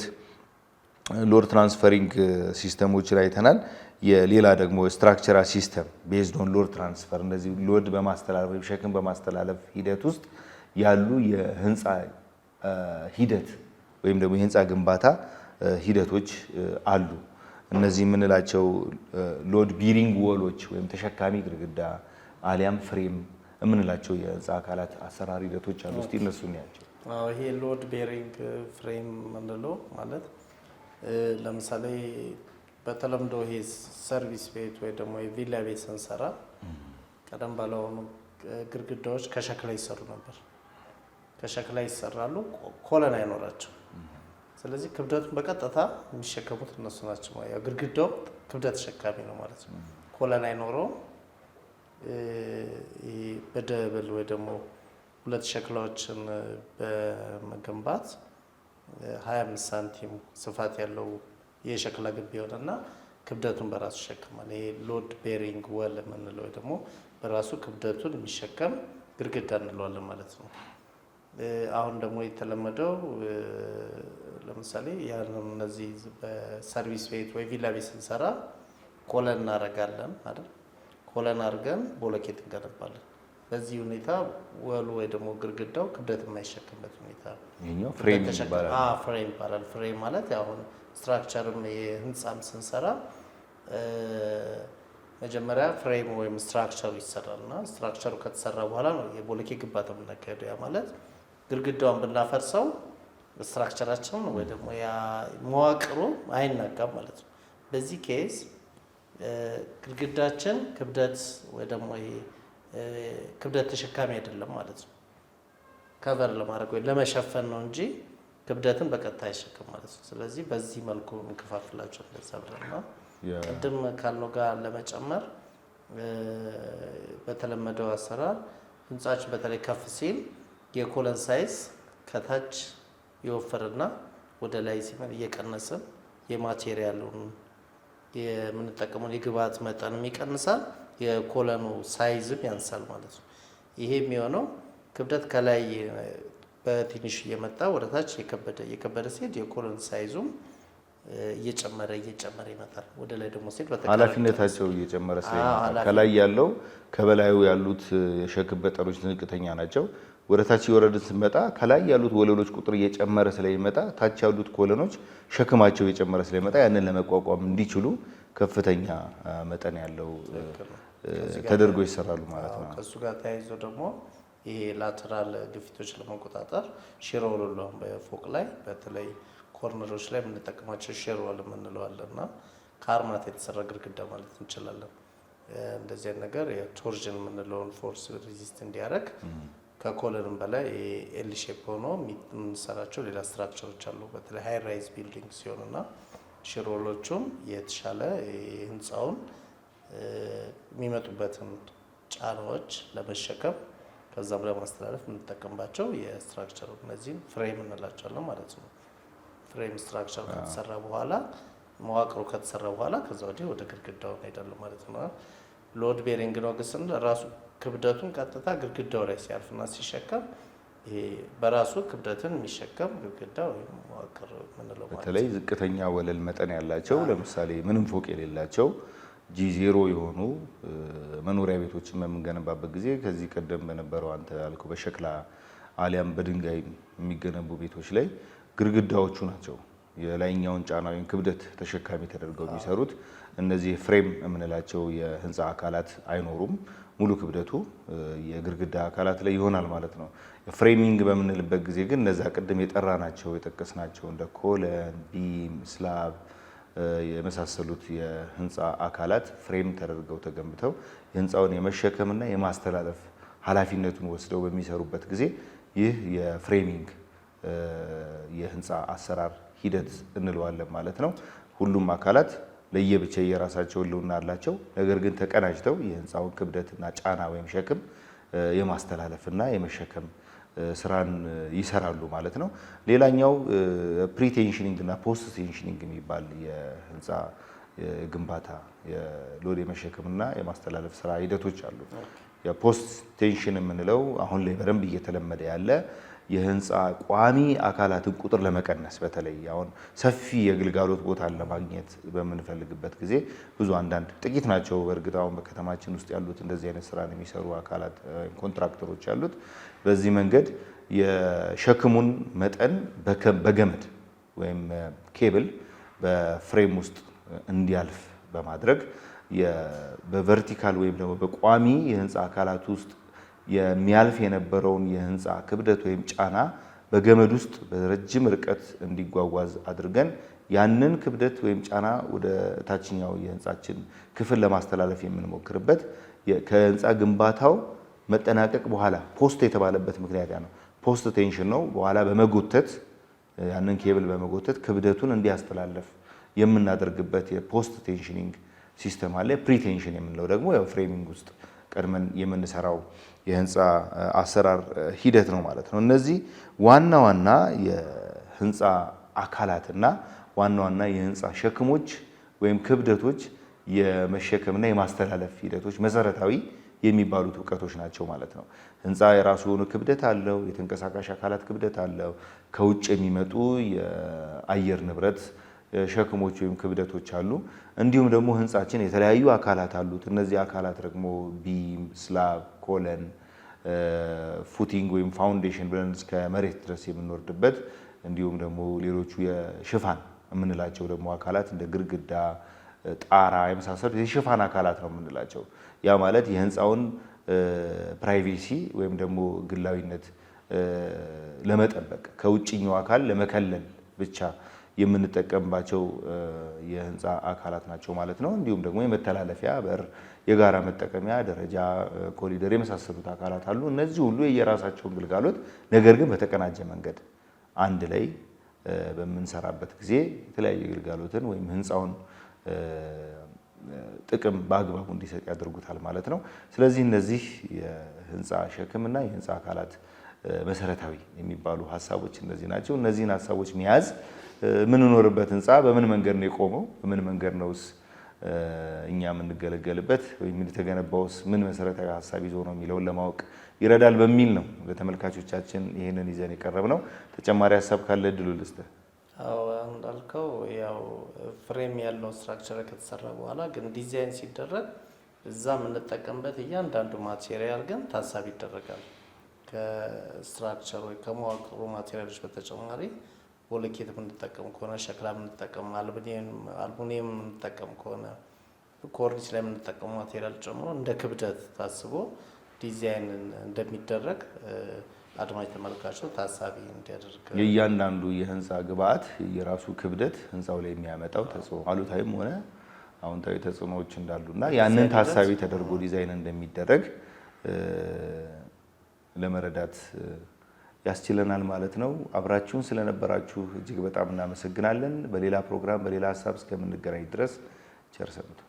ሎድ ትራንስፈሪንግ ሲስተሞችን አይተናል። የሌላ ደግሞ ስትራክቸራል ሲስተም ቤዝድ ኦን ሎድ ትራንስፈር እንደዚህ ሎድ በማስተላለፍ ወይም ሸክም በማስተላለፍ ሂደት ውስጥ ያሉ የህንጻ ሂደት ወይም ደግሞ የህንጻ ግንባታ ሂደቶች አሉ። እነዚህ የምንላቸው ሎድ ቢሪንግ ወሎች ወይም ተሸካሚ ግድግዳ አሊያም ፍሬም የምንላቸው የህንጻ አካላት አሰራር ሂደቶች አሉ። እስቲ እነሱን ያቸው። ይሄ ሎድ ቤሪንግ ፍሬም የምንለው ማለት ለምሳሌ በተለምዶ ይሄ ሰርቪስ ቤት ወይ ደግሞ የቪላ ቤት ስንሰራ ቀደም ባለው ግድግዳዎች ከሸክላ ይሰሩ ነበር። ከሸክላ ይሰራሉ፣ ኮለን አይኖራቸው። ስለዚህ ክብደቱን በቀጥታ የሚሸከሙት እነሱ ናቸው። ያው ግድግዳው ክብደት ተሸካሚ ነው ማለት ነው። ኮለን አይኖረውም። በደብል ወይ ደግሞ ሁለት ሸክላዎችን በመገንባት 25 ሳንቲም ስፋት ያለው የሸክላ ግቢ ይሆንና ክብደቱን በራሱ ይሸከማል። ይሄ ሎድ ቤሪንግ ወል የምንለው ወይ ደግሞ በራሱ ክብደቱን የሚሸከም ግድግዳ እንለዋለን ማለት ነው። አሁን ደግሞ የተለመደው ለምሳሌ ያንን እነዚህ በሰርቪስ ቤት ወይ ቪላ ቤት ስንሰራ ኮለን እናደርጋለን አይደል? ኮለን አድርገን ቦሎኬት እንገነባለን። በዚህ ሁኔታ ወሉ ወይ ደግሞ ግድግዳው ክብደት የማይሸከምበት ሁኔታ ይሄኛው ፍሬም ይባላል። ፍሬም ይባላል። ፍሬም ማለት አሁን ስትራክቸርም የህንጻም ስንሰራ መጀመሪያ ፍሬም ወይም ስትራክቸሩ ይሰራልና ስትራክቸሩ ከተሰራ በኋላ ነው የቦሎኬት ግንባታ የምናካሄደው። ያ ማለት ግድግዳውን ብናፈርሰው ስትራክቸራችን ወይ ደግሞ ያ መዋቅሩ አይናጋም ማለት ነው። በዚህ ኬዝ ግድግዳችን ክብደት ወይ ደግሞ ይሄ ክብደት ተሸካሚ አይደለም ማለት ነው። ከቨር ለማድረግ ወይ ለመሸፈን ነው እንጂ ክብደትን በቀጥታ አይሸከም ማለት ነው። ስለዚህ በዚህ መልኩ እንከፋፍላቸው እንደዛ ብለና ቅድም ካለው ጋር ለመጨመር በተለመደው አሰራር ህንጻችን በተለይ ከፍ ሲል የኮለን ሳይዝ ከታች ይወፈርና ወደ ላይ ሲመጣ እየቀነሰ የማቴሪያሉን የምንጠቀመው የግብአት መጠንም ይቀንሳል፣ የኮለኑ ሳይዝም ያንሳል ማለት ነው። ይሄ የሚሆነው ክብደት ከላይ በትንሽ እየመጣ ወደ ታች የከበደ ሲሄድ የኮለን ሳይዙም እየጨመረ ይመጣል። ወደ ላይ ደግሞ ሲሄድ ኃላፊነታቸው እየጨመረ ስለሚመጣ ከላይ ያለው ከበላዩ ያሉት የሸክም መጠኖች ዝቅተኛ ናቸው። ወደ ታች የወረድን ስንመጣ ከላይ ያሉት ወለሎች ቁጥር እየጨመረ ስለሚመጣ ታች ያሉት ኮለኖች ሸክማቸው እየጨመረ ስለሚመጣ ያንን ለመቋቋም እንዲችሉ ከፍተኛ መጠን ያለው ተደርጎ ይሰራሉ ማለት ነው። ከሱ ጋር ተያይዞ ደግሞ ይሄ ላተራል ግፊቶች ለመቆጣጠር ሽሮውሉን በፎቅ ላይ በተለይ ኮርነሮች ላይ የምንጠቀማቸው ሼር ዋል የምንለው አለና ከአርማታ የተሰራ ግድግዳ ማለት እንችላለን። እንደዚህ አይነት ነገር የቶርዥን የምንለውን ፎርስ ሬዚስት እንዲያደርግ ከኮለንም በላይ ኤል ሼፕ ሆኖ የምንሰራቸው ሌላ ስትራክቸሮች አሉ። በተለይ ሃይ ራይዝ ቢልዲንግ ሲሆንና ሽሮሎቹም የተሻለ ህንፃውን የሚመጡበትን ጫናዎች ለመሸከም ከዛም ለማስተላለፍ የምንጠቀምባቸው የስትራክቸር እነዚህን ፍሬም እንላቸዋለን ማለት ነው። ፍሬም ስትራክቸር ከተሰራ በኋላ መዋቅሩ ከተሰራ በኋላ ከዛ ወዲህ ወደ ግድግዳው እንሄዳለን ማለት ነው። ሎድ ቤሪንግ ነው ግን ራሱ ክብደቱን ቀጥታ ግድግዳው ላይ ሲያልፍና ሲሸከም ይሄ በራሱ ክብደትን የሚሸከም ግድግዳ ወይም መዋቅር ምንለው ማለት ነው። በተለይ ዝቅተኛ ወለል መጠን ያላቸው ለምሳሌ ምንም ፎቅ የሌላቸው G0 የሆኑ መኖሪያ ቤቶችን በምንገነባበት ጊዜ ከዚህ ቀደም በነበረው አንተ ያልከው በሸክላ አሊያም በድንጋይ የሚገነቡ ቤቶች ላይ ግድግዳዎቹ ናቸው የላይኛውን ጫና ወይም ክብደት ተሸካሚ ተደርገው የሚሰሩት። እነዚህ ፍሬም የምንላቸው የህንፃ አካላት አይኖሩም። ሙሉ ክብደቱ የግድግዳ አካላት ላይ ይሆናል ማለት ነው። ፍሬሚንግ በምንልበት ጊዜ ግን እነዛ ቅድም የጠራናቸው የጠቀስናቸው እንደ ኮለን፣ ቢም፣ ስላብ የመሳሰሉት የህንፃ አካላት ፍሬም ተደርገው ተገንብተው የህንፃውን የመሸከምና የማስተላለፍ ኃላፊነቱን ወስደው በሚሰሩበት ጊዜ ይህ የፍሬሚንግ የህንፃ አሰራር ሂደት እንለዋለን ማለት ነው። ሁሉም አካላት ለየብቻ የራሳቸው ህልውና አላቸው። ነገር ግን ተቀናጅተው የህንፃውን ክብደትና ጫና ወይም ሸክም የማስተላለፍና የመሸከም ስራን ይሰራሉ ማለት ነው። ሌላኛው ፕሪቴንሽኒንግ እና ፖስት ቴንሽኒንግ የሚባል የህንፃ ግንባታ የሎድ የመሸከምና የማስተላለፍ ስራ ሂደቶች አሉ። የፖስት ቴንሽን የምንለው አሁን ላይ በደንብ እየተለመደ ያለ የህንፃ ቋሚ አካላትን ቁጥር ለመቀነስ በተለይ አሁን ሰፊ የግልጋሎት ቦታን ለማግኘት በምንፈልግበት ጊዜ ብዙ አንዳንድ ጥቂት ናቸው በእርግጥ አሁን በከተማችን ውስጥ ያሉት እንደዚህ አይነት ስራን የሚሰሩ አካላት ኮንትራክተሮች ያሉት። በዚህ መንገድ የሸክሙን መጠን በገመድ ወይም ኬብል በፍሬም ውስጥ እንዲያልፍ በማድረግ በቨርቲካል ወይም ደግሞ በቋሚ የህንፃ አካላት ውስጥ የሚያልፍ የነበረውን የህንፃ ክብደት ወይም ጫና በገመድ ውስጥ በረጅም ርቀት እንዲጓጓዝ አድርገን ያንን ክብደት ወይም ጫና ወደ ታችኛው የህንፃችን ክፍል ለማስተላለፍ የምንሞክርበት ከህንፃ ግንባታው መጠናቀቅ በኋላ ፖስት የተባለበት ምክንያት ነው። ፖስት ቴንሽን ነው። በኋላ በመጎተት ያንን ኬብል በመጎተት ክብደቱን እንዲያስተላልፍ የምናደርግበት የፖስት ቴንሽኒንግ ሲስተም አለ። ፕሪቴንሽን የምንለው ደግሞ ያው ፍሬሚንግ ውስጥ ቀድመን የምንሰራው የህንፃ አሰራር ሂደት ነው ማለት ነው። እነዚህ ዋና ዋና የህንፃ አካላትና ዋና ዋና የህንፃ ሸክሞች ወይም ክብደቶች የመሸከምና የማስተላለፍ ሂደቶች መሰረታዊ የሚባሉት እውቀቶች ናቸው ማለት ነው። ህንፃ የራሱ የሆነ ክብደት አለው። የተንቀሳቃሽ አካላት ክብደት አለው። ከውጭ የሚመጡ የአየር ንብረት ሸክሞች ወይም ክብደቶች አሉ። እንዲሁም ደግሞ ህንፃችን የተለያዩ አካላት አሉት። እነዚህ አካላት ደግሞ ቢም፣ ስላብ፣ ኮለን፣ ፉቲንግ ወይም ፋውንዴሽን ብለን እስከ መሬት ድረስ የምንወርድበት እንዲሁም ደግሞ ሌሎቹ የሽፋን የምንላቸው ደግሞ አካላት እንደ ግድግዳ፣ ጣራ የመሳሰሉት የሽፋን አካላት ነው የምንላቸው። ያ ማለት የህንፃውን ፕራይቬሲ ወይም ደግሞ ግላዊነት ለመጠበቅ ከውጭኛው አካል ለመከለል ብቻ የምንጠቀምባቸው የህንፃ አካላት ናቸው ማለት ነው። እንዲሁም ደግሞ የመተላለፊያ በር፣ የጋራ መጠቀሚያ ደረጃ፣ ኮሪደር የመሳሰሉት አካላት አሉ። እነዚህ ሁሉ የየራሳቸውን ግልጋሎት ነገር ግን በተቀናጀ መንገድ አንድ ላይ በምንሰራበት ጊዜ የተለያየ ግልጋሎትን ወይም ህንፃውን ጥቅም በአግባቡ እንዲሰጥ ያደርጉታል ማለት ነው። ስለዚህ እነዚህ የህንፃ ሸክምና የህንፃ አካላት መሰረታዊ የሚባሉ ሀሳቦች እነዚህ ናቸው። እነዚህን ሀሳቦች መያዝ የምንኖርበት ህንፃ በምን መንገድ ነው የቆመው፣ በምን መንገድ ነውስ እኛ የምንገለገልበት ወይም የተገነባውስ ምን መሰረታዊ ሀሳብ ይዞ ነው የሚለውን ለማወቅ ይረዳል በሚል ነው ለተመልካቾቻችን ይሄንን ይዘን የቀረብነው። ተጨማሪ ሀሳብ ካለ እድሉ ልስጥህ። አዎ እንዳልከው ያው ፍሬም ያለው ስትራክቸር ከተሰራ በኋላ ግን ዲዛይን ሲደረግ እዛ የምንጠቀምበት እያንዳንዱ ማቴሪያል ግን ታሳቢ ይደረጋል። ከስትራክቸር ወይ ከመዋቅሩ ማቴሪያሎች በተጨማሪ ቦሎኬት የምንጠቀም ከሆነ፣ ሸክላ የምንጠቀም፣ አልሙኒየም የምንጠቀም ከሆነ፣ ኮርኒስ ላይ የምንጠቀሙ ማቴሪያል ጨምሮ እንደ ክብደት ታስቦ ዲዛይን እንደሚደረግ አድማጭ ተመልካቹ ታሳቢ እንዲያደርግ የእያንዳንዱ የህንፃ ግብአት የራሱ ክብደት ህንፃው ላይ የሚያመጣው ተጽዕኖ አሉታዊም ሆነ አዎንታዊ ተጽዕኖዎች እንዳሉና ያንን ታሳቢ ተደርጎ ዲዛይን እንደሚደረግ ለመረዳት ያስችለናል ማለት ነው። አብራችሁን ስለነበራችሁ እጅግ በጣም እናመሰግናለን። በሌላ ፕሮግራም በሌላ ሀሳብ እስከምንገናኝ ድረስ ቸር ሰንብቱ።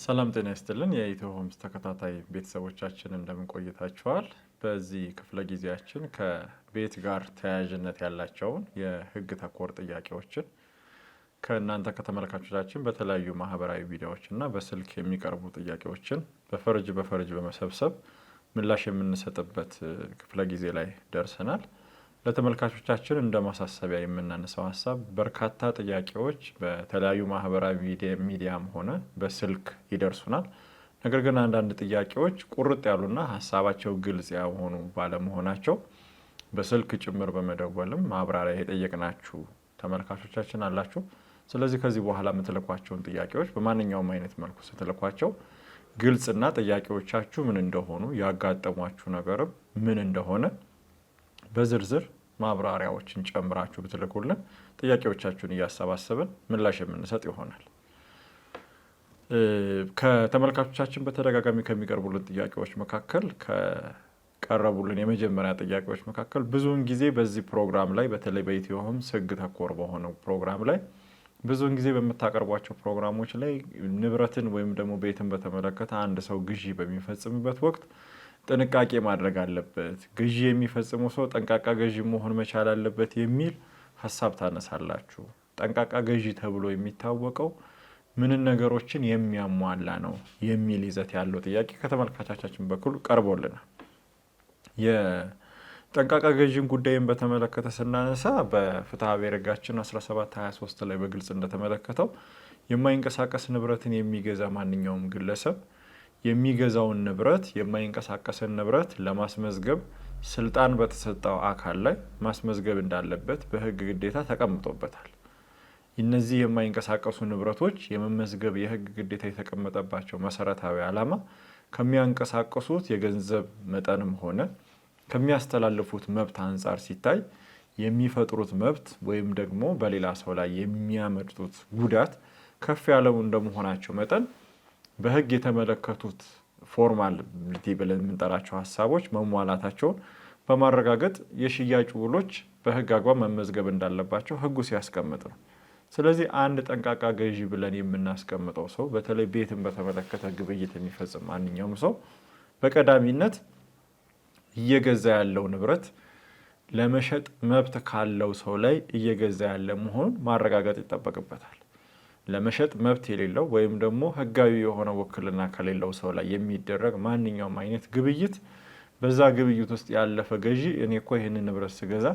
ሰላም ጤና ይስጥልን። የኢትዮ ሆምስ ተከታታይ ቤተሰቦቻችን እንደምን ቆይታችኋል? በዚህ ክፍለ ጊዜያችን ከቤት ጋር ተያያዥነት ያላቸውን የህግ ተኮር ጥያቄዎችን ከእናንተ ከተመልካቾቻችን በተለያዩ ማህበራዊ ሚዲያዎችና በስልክ የሚቀርቡ ጥያቄዎችን በፈርጅ በመሰብሰብ ምላሽ የምንሰጥበት ክፍለ ጊዜ ላይ ደርሰናል። ለተመልካቾቻችን እንደ ማሳሰቢያ የምናነሳው ሀሳብ በርካታ ጥያቄዎች በተለያዩ ማህበራዊ ሚዲያም ሆነ በስልክ ይደርሱናል። ነገር ግን አንዳንድ ጥያቄዎች ቁርጥ ያሉና ሀሳባቸው ግልጽ ያልሆኑ ባለመሆናቸው በስልክ ጭምር በመደወልም ማብራሪያ የጠየቅናችሁ ተመልካቾቻችን አላችሁ። ስለዚህ ከዚህ በኋላ የምትልኳቸውን ጥያቄዎች በማንኛውም አይነት መልኩ ስትልኳቸው ግልጽና ጥያቄዎቻችሁ ምን እንደሆኑ ያጋጠሟችሁ ነገርም ምን እንደሆነ በዝርዝር ማብራሪያዎችን ጨምራችሁ ብትልኩልን ጥያቄዎቻችሁን እያሰባሰብን ምላሽ የምንሰጥ ይሆናል። ከተመልካቾቻችን በተደጋጋሚ ከሚቀርቡልን ጥያቄዎች መካከል ከቀረቡልን የመጀመሪያ ጥያቄዎች መካከል ብዙውን ጊዜ በዚህ ፕሮግራም ላይ በተለይ በኢትዮ ሆምስ ህግ ተኮር በሆነው ፕሮግራም ላይ ብዙውን ጊዜ በምታቀርቧቸው ፕሮግራሞች ላይ ንብረትን ወይም ደግሞ ቤትን በተመለከተ አንድ ሰው ግዢ በሚፈጽምበት ወቅት ጥንቃቄ ማድረግ አለበት፣ ግዢ የሚፈጽመው ሰው ጠንቃቃ ገዢ መሆን መቻል አለበት የሚል ሀሳብ ታነሳላችሁ። ጠንቃቃ ገዢ ተብሎ የሚታወቀው ምን ነገሮችን የሚያሟላ ነው የሚል ይዘት ያለው ጥያቄ ከተመልካቾቻችን በኩል ቀርቦልናል። የጠንቃቃ ገዢን ጉዳይን በተመለከተ ስናነሳ በፍትሐ ብሔር ህጋችን 1723 ላይ በግልጽ እንደተመለከተው የማይንቀሳቀስ ንብረትን የሚገዛ ማንኛውም ግለሰብ የሚገዛውን ንብረት የማይንቀሳቀስን ንብረት ለማስመዝገብ ስልጣን በተሰጠው አካል ላይ ማስመዝገብ እንዳለበት በህግ ግዴታ ተቀምጦበታል። እነዚህ የማይንቀሳቀሱ ንብረቶች የመመዝገብ የህግ ግዴታ የተቀመጠባቸው መሰረታዊ ዓላማ ከሚያንቀሳቀሱት የገንዘብ መጠንም ሆነ ከሚያስተላልፉት መብት አንጻር ሲታይ የሚፈጥሩት መብት ወይም ደግሞ በሌላ ሰው ላይ የሚያመጡት ጉዳት ከፍ ያለው እንደመሆናቸው መጠን በህግ የተመለከቱት ፎርማሊቲ ብለን የምንጠራቸው ሀሳቦች መሟላታቸውን በማረጋገጥ የሽያጭ ውሎች በህግ አግባብ መመዝገብ እንዳለባቸው ህጉ ሲያስቀምጥ ነው። ስለዚህ አንድ ጠንቃቃ ገዢ ብለን የምናስቀምጠው ሰው በተለይ ቤትን በተመለከተ ግብይት የሚፈጽም ማንኛውም ሰው በቀዳሚነት እየገዛ ያለው ንብረት ለመሸጥ መብት ካለው ሰው ላይ እየገዛ ያለ መሆኑን ማረጋገጥ ይጠበቅበታል። ለመሸጥ መብት የሌለው ወይም ደግሞ ህጋዊ የሆነ ውክልና ከሌለው ሰው ላይ የሚደረግ ማንኛውም አይነት ግብይት በዛ ግብይት ውስጥ ያለፈ ገዢ እኔ እኮ ይህንን ንብረት ስገዛ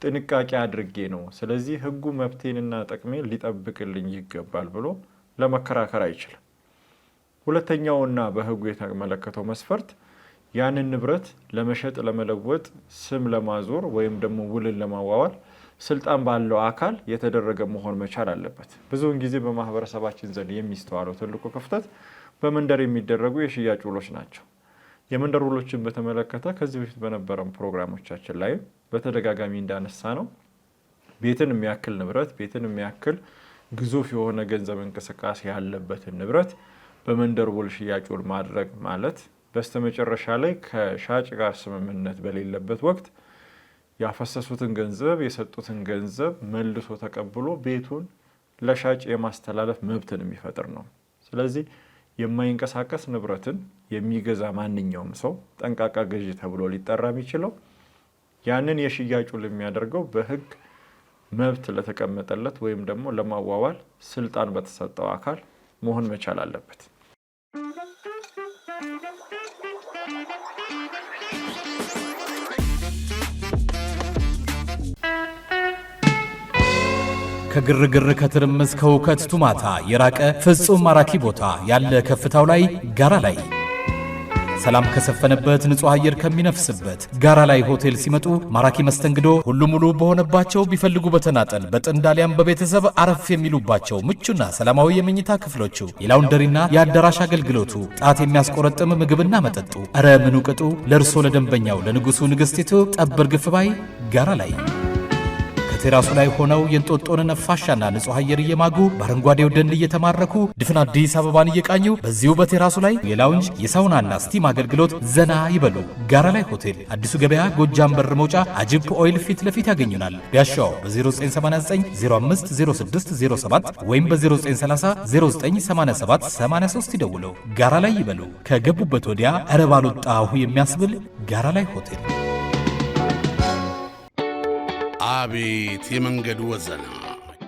ጥንቃቄ አድርጌ ነው፣ ስለዚህ ህጉ መብቴንና ጥቅሜን ሊጠብቅልኝ ይገባል ብሎ ለመከራከር አይችልም። ሁለተኛውና በህጉ የተመለከተው መስፈርት ያንን ንብረት ለመሸጥ ለመለወጥ፣ ስም ለማዞር ወይም ደግሞ ውልን ለማዋዋል ስልጣን ባለው አካል የተደረገ መሆን መቻል አለበት። ብዙውን ጊዜ በማህበረሰባችን ዘንድ የሚስተዋለው ትልቁ ክፍተት በመንደር የሚደረጉ የሽያጭ ውሎች ናቸው። የመንደር ውሎችን በተመለከተ ከዚህ በፊት በነበረው ፕሮግራሞቻችን ላይ በተደጋጋሚ እንዳነሳ ነው ቤትን የሚያክል ንብረት ቤትን የሚያክል ግዙፍ የሆነ ገንዘብ እንቅስቃሴ ያለበትን ንብረት በመንደር ውል ሽያጭ ውል ማድረግ ማለት በስተመጨረሻ ላይ ከሻጭ ጋር ስምምነት በሌለበት ወቅት ያፈሰሱትን ገንዘብ የሰጡትን ገንዘብ መልሶ ተቀብሎ ቤቱን ለሻጭ የማስተላለፍ መብትን የሚፈጥር ነው። ስለዚህ የማይንቀሳቀስ ንብረትን የሚገዛ ማንኛውም ሰው ጠንቃቃ ገዢ ተብሎ ሊጠራ የሚችለው ያንን የሽያጭ ውል የሚያደርገው በህግ መብት ለተቀመጠለት ወይም ደግሞ ለማዋዋል ስልጣን በተሰጠው አካል መሆን መቻል አለበት። ከግርግር ከትርምስ ከውከት ቱማታ የራቀ ፍጹም ማራኪ ቦታ ያለ ከፍታው ላይ ጋራ ላይ ሰላም ከሰፈነበት ንጹህ አየር ከሚነፍስበት ጋራ ላይ ሆቴል ሲመጡ ማራኪ መስተንግዶ ሁሉ ሙሉ በሆነባቸው ቢፈልጉ በተናጠል በጥንዳሊያም በቤተሰብ አረፍ የሚሉባቸው ምቹና ሰላማዊ የመኝታ ክፍሎቹ የላውንደሪና የአዳራሽ አገልግሎቱ ጣት የሚያስቆረጥም ምግብና መጠጡ አረ ምኑ ቅጡ ለርሶ ለደንበኛው ለንጉሱ ንግስቲቱ ጠበር ግፍባይ ጋራ ላይ ቴራሱ ላይ ሆነው የንጦጦን ነፋሻና ንጹህ አየር እየማጉ በአረንጓዴው ደን እየተማረኩ ድፍን አዲስ አበባን እየቃኙ በዚሁ በቴራሱ ላይ የላውንጅ የሳውናና ስቲም አገልግሎት ዘና ይበሉ። ጋራ ላይ ሆቴል አዲሱ ገበያ ጎጃም በር መውጫ አጅፕ ኦይል ፊት ለፊት ያገኙናል። ቢያሻው በ0989 050607 ወይም በ0930 098783 ይደውሉ። ጋራ ላይ ይበሉ። ከገቡበት ወዲያ እረ ባልወጣሁ የሚያስብል ጋራ ላይ ሆቴል። አቤት የመንገዱ ወዘና!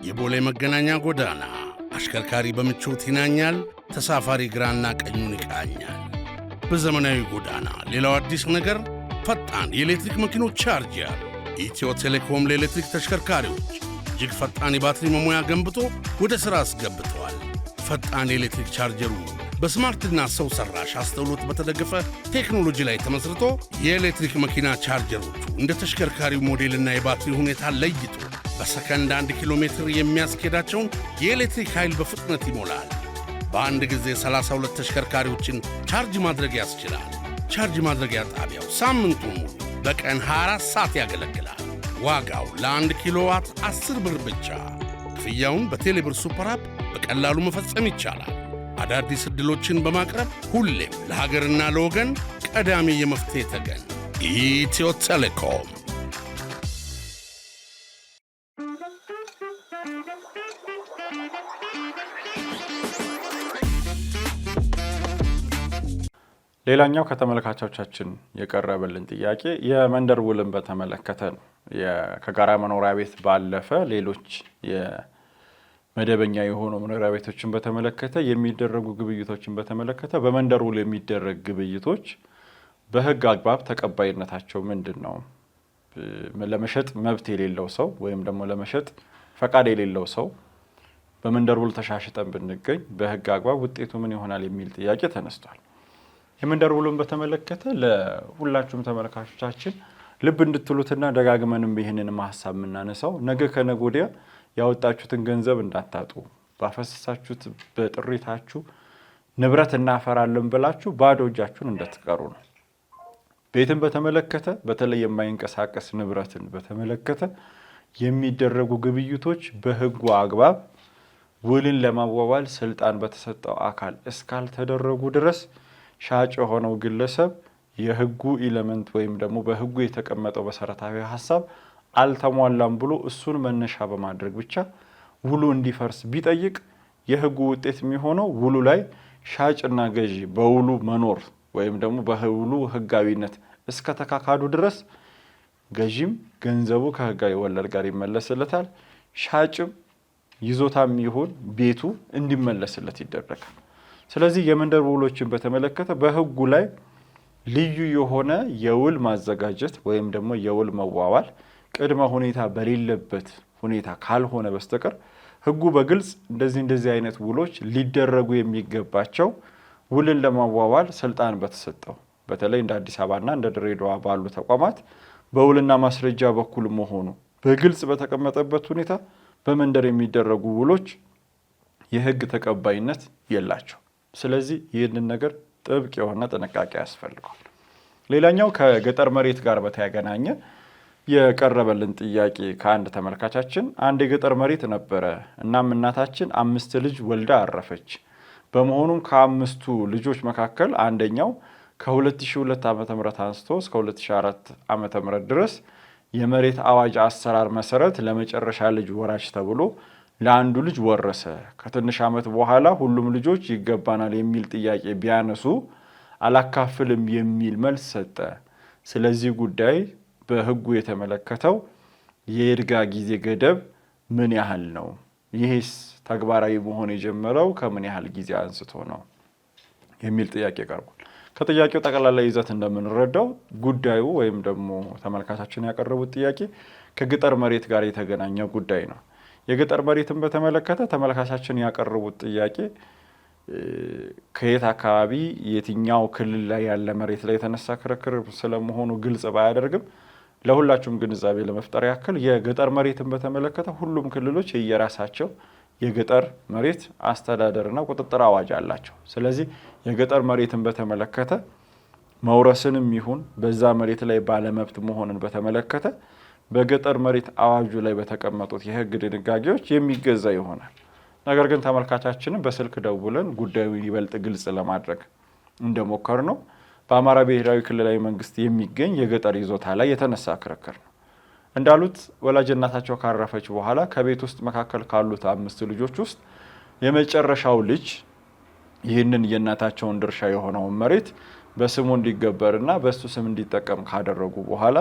የቦሌ መገናኛ ጎዳና አሽከርካሪ በምቾት ይናኛል፣ ተሳፋሪ ግራና ቀኙን ይቃኛል። በዘመናዊ ጎዳና ሌላው አዲስ ነገር ፈጣን የኤሌክትሪክ መኪኖች ቻርጀር። ኢትዮ ቴሌኮም ለኤሌክትሪክ ተሽከርካሪዎች እጅግ ፈጣን የባትሪ መሙያ ገንብቶ ወደ ሥራ አስገብተዋል። ፈጣን የኤሌክትሪክ ቻርጀሩ በስማርትና ሰው ሰራሽ አስተውሎት በተደገፈ ቴክኖሎጂ ላይ ተመስርቶ የኤሌክትሪክ መኪና ቻርጀሮቹ እንደ ተሽከርካሪው ሞዴልና የባትሪ ሁኔታ ለይቶ በሰከንድ 1 ኪሎ ሜትር የሚያስኬዳቸውን የኤሌክትሪክ ኃይል በፍጥነት ይሞላል። በአንድ ጊዜ 32 ተሽከርካሪዎችን ቻርጅ ማድረግ ያስችላል። ቻርጅ ማድረጊያ ጣቢያው ሳምንቱን ሙሉ በቀን 24 ሰዓት ያገለግላል። ዋጋው ለ1 ኪሎዋት 10 ብር ብቻ። ክፍያውን በቴሌብር ሱፐር አፕ በቀላሉ መፈጸም ይቻላል። አዳዲስ ዕድሎችን በማቅረብ ሁሌም ለሀገርና ለወገን ቀዳሚ የመፍትሄ ተገን ኢትዮ ቴሌኮም። ሌላኛው ከተመልካቾቻችን የቀረበልን ጥያቄ የመንደር ውልን በተመለከተ ነው። ከጋራ መኖሪያ ቤት ባለፈ ሌሎች መደበኛ የሆኑ መኖሪያ ቤቶችን በተመለከተ የሚደረጉ ግብይቶችን በተመለከተ በመንደር ውል የሚደረግ ግብይቶች በሕግ አግባብ ተቀባይነታቸው ምንድነው? ለመሸጥ መብት የሌለው ሰው ወይም ደግሞ ለመሸጥ ፈቃድ የሌለው ሰው በመንደር ውል ተሻሽጠን ብንገኝ በሕግ አግባብ ውጤቱ ምን ይሆናል የሚል ጥያቄ ተነስቷል። የመንደር ውልን በተመለከተ ለሁላችሁም ተመልካቾቻችን ልብ እንድትሉትና ደጋግመንም ይህንን ሐሳብ የምናነሳው ነገ ከነገ ወዲያ ያወጣችሁትን ገንዘብ እንዳታጡ፣ ባፈሰሳችሁት በጥሪታችሁ ንብረት እናፈራለን ብላችሁ ባዶ እጃችሁን እንዳትቀሩ ነው። ቤትን በተመለከተ በተለይ የማይንቀሳቀስ ንብረትን በተመለከተ የሚደረጉ ግብይቶች በሕጉ አግባብ ውልን ለማዋዋል ስልጣን በተሰጠው አካል እስካልተደረጉ ድረስ ሻጭ የሆነው ግለሰብ የሕጉ ኢለመንት ወይም ደግሞ በሕጉ የተቀመጠው መሰረታዊ ሐሳብ አልተሟላም ብሎ እሱን መነሻ በማድረግ ብቻ ውሉ እንዲፈርስ ቢጠይቅ የሕጉ ውጤት የሚሆነው ውሉ ላይ ሻጭና ገዢ በውሉ መኖር ወይም ደግሞ በውሉ ሕጋዊነት እስከ ተካካዱ ድረስ ገዢም ገንዘቡ ከሕጋዊ ወለድ ጋር ይመለስለታል፣ ሻጭም ይዞታም ይሁን ቤቱ እንዲመለስለት ይደረጋል። ስለዚህ የመንደር ውሎችን በተመለከተ በሕጉ ላይ ልዩ የሆነ የውል ማዘጋጀት ወይም ደግሞ የውል መዋዋል ቅድመ ሁኔታ በሌለበት ሁኔታ ካልሆነ በስተቀር ሕጉ በግልጽ እንደዚህ አይነት ውሎች ሊደረጉ የሚገባቸው ውልን ለማዋዋል ስልጣን በተሰጠው በተለይ እንደ አዲስ አበባና እንደ ድሬዳዋ ባሉ ተቋማት በውልና ማስረጃ በኩል መሆኑ በግልጽ በተቀመጠበት ሁኔታ በመንደር የሚደረጉ ውሎች የሕግ ተቀባይነት የላቸው። ስለዚህ ይህንን ነገር ጥብቅ የሆነ ጥንቃቄ ያስፈልጋል። ሌላኛው ከገጠር መሬት ጋር በተገናኘ የቀረበልን ጥያቄ ከአንድ ተመልካቻችን አንድ የገጠር መሬት ነበረ። እናም እናታችን 5 ልጅ ወልዳ አረፈች። በመሆኑም ከ5ቱ ልጆች መካከል አንደኛው ከ2002 ዓ.ም አንስቶ እስከ 2004 ዓ.ም ድረስ የመሬት አዋጅ አሰራር መሰረት ለመጨረሻ ልጅ ወራሽ ተብሎ ለአንዱ ልጅ ወረሰ። ከትንሽ ዓመት በኋላ ሁሉም ልጆች ይገባናል የሚል ጥያቄ ቢያነሱ አላካፍልም የሚል መልስ ሰጠ። ስለዚህ ጉዳይ በሕጉ የተመለከተው የይርጋ ጊዜ ገደብ ምን ያህል ነው? ይህስ ተግባራዊ መሆን የጀመረው ከምን ያህል ጊዜ አንስቶ ነው የሚል ጥያቄ ቀርቧል። ከጥያቄው ጠቅላላ ይዘት እንደምንረዳው ጉዳዩ ወይም ደግሞ ተመልካቻችን ያቀረቡት ጥያቄ ከገጠር መሬት ጋር የተገናኘ ጉዳይ ነው። የገጠር መሬትን በተመለከተ ተመልካቻችን ያቀረቡት ጥያቄ ከየት አካባቢ የትኛው ክልል ላይ ያለ መሬት ላይ የተነሳ ክርክር ስለመሆኑ ግልጽ ባያደርግም ለሁላችሁም ግንዛቤ ለመፍጠር ያክል የገጠር መሬትን በተመለከተ ሁሉም ክልሎች የየራሳቸው የገጠር መሬት አስተዳደርና ቁጥጥር አዋጅ አላቸው። ስለዚህ የገጠር መሬትን በተመለከተ መውረስንም ይሁን በዛ መሬት ላይ ባለመብት መሆንን በተመለከተ በገጠር መሬት አዋጁ ላይ በተቀመጡት የሕግ ድንጋጌዎች የሚገዛ ይሆናል። ነገር ግን ተመልካቻችንን በስልክ ደውለን ጉዳዩን ይበልጥ ግልጽ ለማድረግ እንደሞከር ነው በአማራ ብሔራዊ ክልላዊ መንግስት የሚገኝ የገጠር ይዞታ ላይ የተነሳ ክርክር ነው። እንዳሉት ወላጅ እናታቸው ካረፈች በኋላ ከቤት ውስጥ መካከል ካሉት 5 ልጆች ውስጥ የመጨረሻው ልጅ ይህንን የእናታቸውን ድርሻ የሆነውን መሬት በስሙ እንዲገበርና በሱ ስም እንዲጠቀም ካደረጉ በኋላ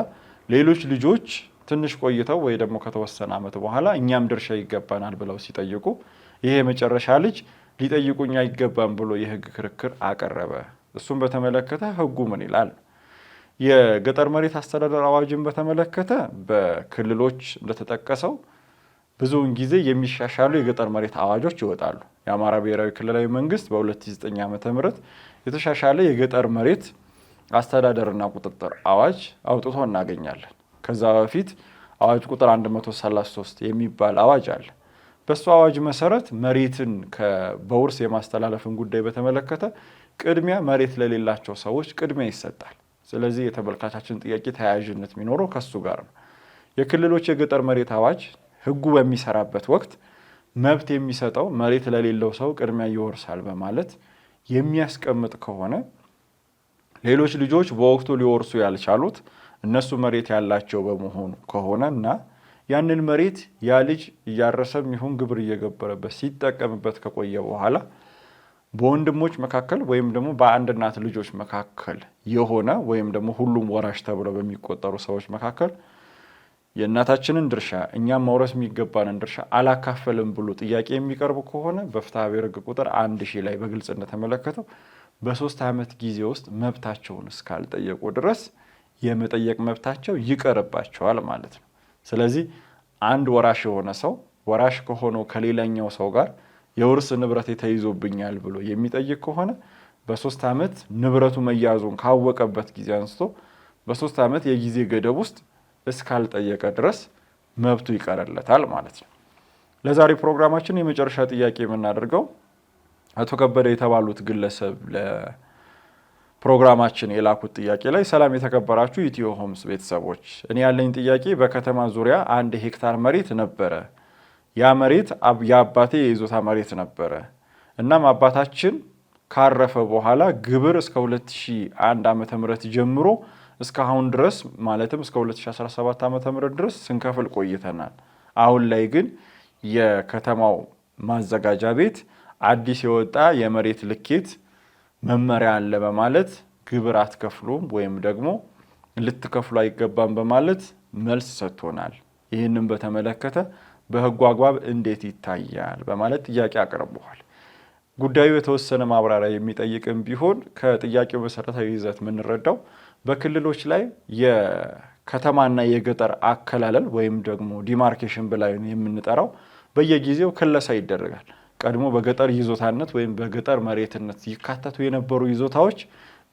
ሌሎች ልጆች ትንሽ ቆይተው ወይ ደግሞ ከተወሰነ ዓመት በኋላ እኛም ድርሻ ይገባናል ብለው ሲጠይቁ ይሄ የመጨረሻ ልጅ ሊጠይቁኝ አይገባም ብሎ የሕግ ክርክር አቀረበ። እሱም በተመለከተ ሕጉ ምን ይላል? የገጠር መሬት አስተዳደር አዋጅን በተመለከተ በክልሎች እንደተጠቀሰው ብዙውን ጊዜ የሚሻሻሉ የገጠር መሬት አዋጆች ይወጣሉ። የአማራ ብሔራዊ ክልላዊ መንግስት በ2009 ዓ.ም የተሻሻለ የገጠር መሬት አስተዳደርና ቁጥጥር አዋጅ አውጥቶ እናገኛለን። ከዛ በፊት አዋጅ ቁጥር 133 የሚባል አዋጅ አለ። በሱ አዋጅ መሰረት መሬትን በውርስ የማስተላለፍን ጉዳይ በተመለከተ ቅድሚያ መሬት ለሌላቸው ሰዎች ቅድሚያ ይሰጣል። ስለዚህ የተመልካቻችን ጥያቄ ተያያዥነት የሚኖረው ከሱ ጋር ነው። የክልሎች የገጠር መሬት አዋጅ ሕጉ በሚሰራበት ወቅት መብት የሚሰጠው መሬት ለሌለው ሰው ቅድሚያ ይወርሳል በማለት የሚያስቀምጥ ከሆነ ሌሎች ልጆች በወቅቱ ሊወርሱ ያልቻሉት እነሱ መሬት ያላቸው በመሆኑ ከሆነ እና ያንን መሬት ያ ልጅ እያረሰም ይሁን ግብር እየገበረበት ሲጠቀምበት ከቆየ በኋላ በወንድሞች መካከል ወይም ደግሞ በአንድ እናት ልጆች መካከል የሆነ ወይም ደግሞ ሁሉም ወራሽ ተብለው በሚቆጠሩ ሰዎች መካከል የእናታችንን ድርሻ እኛም መውረስ የሚገባንን ድርሻ አላካፈልም ብሎ ጥያቄ የሚቀርቡ ከሆነ በፍትሐ ብሔር ሕግ ቁጥር 1000 ላይ በግልጽ እንደተመለከተው በ3 ዓመት ጊዜ ውስጥ መብታቸውን እስካልጠየቁ ድረስ የመጠየቅ መብታቸው ይቀርባቸዋል ማለት ነው። ስለዚህ አንድ ወራሽ የሆነ ሰው ወራሽ ከሆነው ከሌላኛው ሰው ጋር የውርስ ንብረት ተይዞብኛል ብሎ የሚጠይቅ ከሆነ በ3 ዓመት ንብረቱ መያዙን ካወቀበት ጊዜ አንስቶ በ3 ዓመት የጊዜ ገደብ ውስጥ እስካልጠየቀ ድረስ መብቱ ይቀርለታል ማለት ነው። ለዛሬ ፕሮግራማችን የመጨረሻ ጥያቄ የምናደርገው አቶ ከበደ የተባሉት ግለሰብ ለፕሮግራማችን የላኩት ጥያቄ ላይ ሰላም የተከበራችሁ ኢትዮ ሆምስ ቤተሰቦች፣ እኔ ያለኝ ጥያቄ በከተማ ዙሪያ 1 ሄክታር መሬት ነበረ። ያ መሬት የአባቴ የይዞታ መሬት ነበረ። እናም አባታችን ካረፈ በኋላ ግብር እስከ 2001 ዓ.ም ጀምሮ እስካሁን ድረስ ማለትም እስከ 2017 ዓ.ም ድረስ ስንከፍል ቆይተናል። አሁን ላይ ግን የከተማው ማዘጋጃ ቤት አዲስ የወጣ የመሬት ልኬት መመሪያ አለ በማለት ግብር አትከፍሉም ወይም ደግሞ ልትከፍሉ አይገባም በማለት መልስ ሰጥቶናል። ይህንን በተመለከተ በሕጉ አግባብ እንዴት ይታያል በማለት ጥያቄ አቅርበዋል። ጉዳዩ የተወሰነ ማብራሪያ የሚጠይቅም ቢሆን ከጥያቄው መሰረታዊ ይዘት የምንረዳው በክልሎች ላይ የከተማና የገጠር አከላለል ወይም ደግሞ ዲማርኬሽን ብለን የምንጠራው በየጊዜው ክለሳ ይደረጋል። ቀድሞ በገጠር ይዞታነት ወይም በገጠር መሬትነት ይካተቱ የነበሩ ይዞታዎች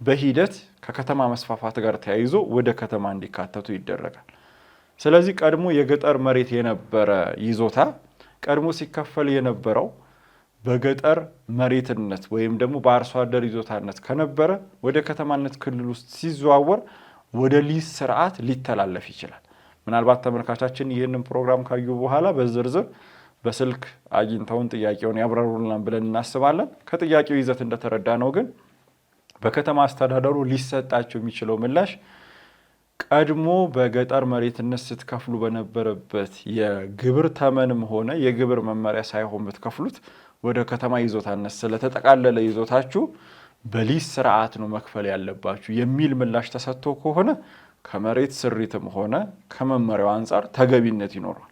በሂደት ከከተማ መስፋፋት ጋር ተያይዞ ወደ ከተማ እንዲካተቱ ይደረጋል። ስለዚህ ቀድሞ የገጠር መሬት የነበረ ይዞታ ቀድሞ ሲከፈል የነበረው በገጠር መሬትነት ወይም ደግሞ በአርሶ አደር ይዞታነት ከነበረ ወደ ከተማነት ክልል ውስጥ ሲዘዋወር ወደ ሊዝ ስርዓት ሊተላለፍ ይችላል። ምናልባት ተመልካቻችን ይህንን ፕሮግራም ካዩ በኋላ በዝርዝር በስልክ አግኝተውን ጥያቄውን ያብራሩልናል ብለን እናስባለን። ከጥያቄው ይዘት እንደተረዳ ነው ግን በከተማ አስተዳደሩ ሊሰጣቸው የሚችለው ምላሽ ቀድሞ በገጠር መሬትነት ስትከፍሉ በነበረበት የግብር ተመንም ሆነ የግብር መመሪያ ሳይሆን ብትከፍሉት ወደ ከተማ ይዞታነት ስለተጠቃለለ ይዞታችሁ በሊዝ ስርዓት ነው መክፈል ያለባችሁ የሚል ምላሽ ተሰጥቶ ከሆነ ከመሬት ስሪትም ሆነ ከመመሪያው አንጻር ተገቢነት ይኖረዋል።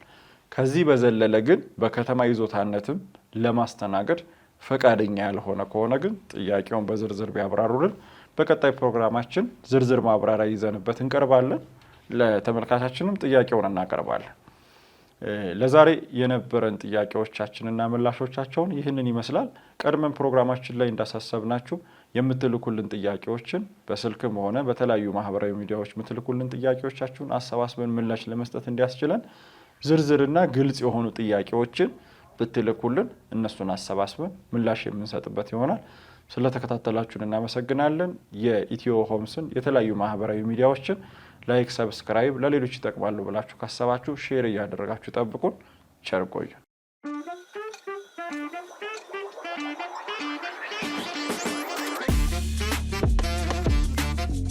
ከዚህ በዘለለ ግን በከተማ ይዞታነትም ለማስተናገድ ፈቃደኛ ያልሆነ ከሆነ ግን ጥያቄውን በዝርዝር ቢያብራሩልን በቀጣይ ፕሮግራማችን ዝርዝር ማብራሪያ ይዘንበት እንቀርባለን። ለተመልካቻችንም ጥያቄውን እናቀርባለን። ለዛሬ የነበረን ጥያቄዎቻችንና ምላሾቻቸውን ይህንን ይመስላል። ቀድመን ፕሮግራማችን ላይ እንዳሳሰብናችሁ የምትልኩልን ጥያቄዎችን በስልክም ሆነ በተለያዩ ማህበራዊ ሚዲያዎች የምትልኩልን ጥያቄዎቻችሁን አሰባስበን ምላሽ ለመስጠት እንዲያስችለን ዝርዝርና ግልጽ የሆኑ ጥያቄዎችን ብትልኩልን እነሱን አሰባስበን ምላሽ የምንሰጥበት ይሆናል። ስለተከታተላችሁን እናመሰግናለን። የኢትዮ ሆምስን የተለያዩ ማህበራዊ ሚዲያዎችን ላይክ፣ ሰብስክራይብ ለሌሎች ይጠቅማሉ ብላችሁ ካሰባችሁ ሼር እያደረጋችሁ ጠብቁን። ቸር ቆዩ።